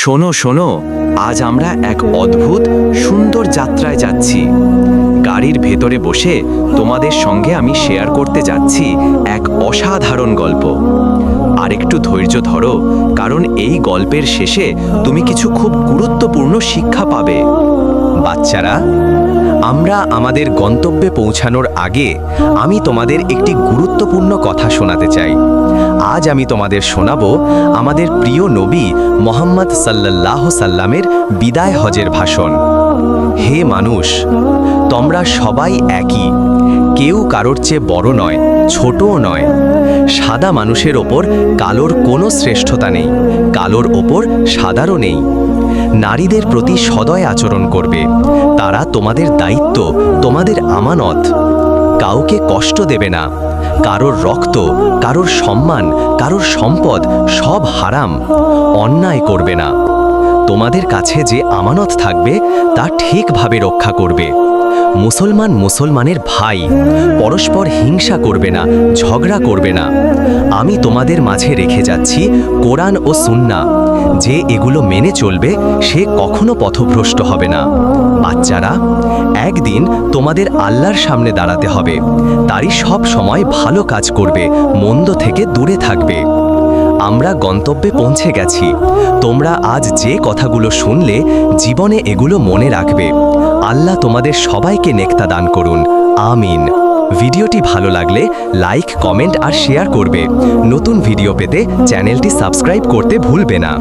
শোনো শোনো, আজ আমরা এক অদ্ভুত সুন্দর যাত্রায় যাচ্ছি। গাড়ির ভেতরে বসে তোমাদের সঙ্গে আমি শেয়ার করতে যাচ্ছি এক অসাধারণ গল্প। আর একটু ধৈর্য ধরো, কারণ এই গল্পের শেষে তুমি কিছু খুব গুরুত্বপূর্ণ শিক্ষা পাবে। বাচ্চারা, আমরা আমাদের গন্তব্যে পৌঁছানোর আগে আমি তোমাদের একটি গুরুত্বপূর্ণ কথা শোনাতে চাই। আজ আমি তোমাদের শোনাবো আমাদের প্রিয় নবী মোহাম্মদ সাল্লাল্লাহু সাল্লামের বিদায় হজের ভাষণ। হে মানুষ, তোমরা সবাই একই, কেউ কারোর চেয়ে বড় নয়, ছোটও নয়। সাদা মানুষের ওপর কালোর কোনো শ্রেষ্ঠতা নেই, কালোর ওপর সাদারও নেই। নারীদের প্রতি সদয় আচরণ করবে, তারা তোমাদের দায়িত্ব, তোমাদের আমানত। কাউকে কষ্ট দেবে না। কারোর রক্ত, কারোর সম্মান, কারোর সম্পদ সব হারাম। অন্যায় করবে না। তোমাদের কাছে যে আমানত থাকবে তা ঠিকভাবে রক্ষা করবে। মুসলমান মুসলমানের ভাই, পরস্পর হিংসা করবে না, ঝগড়া করবে না। আমি তোমাদের মাঝে রেখে যাচ্ছি কোরআন ও সুন্নাহ। যে এগুলো মেনে চলবে সে কখনো পথভ্রষ্ট হবে না। বাচ্চারা, একদিন তোমাদের আল্লাহর সামনে দাঁড়াতে হবে। তারই সব সময় ভালো কাজ করবে, মন্দ থেকে দূরে থাকবে। আমরা গন্তব্যে পৌঁছে গেছি। তোমরা আজ যে কথাগুলো শুনলে জীবনে এগুলো মনে রাখবে। আল্লাহ তোমাদের সবাইকে নেকতা দান করুন, আমিন। ভিডিওটি ভালো লাগলে লাইক, কমেন্ট আর শেয়ার করবে। নতুন ভিডিও পেতে চ্যানেলটি সাবস্ক্রাইব করতে ভুলবে না।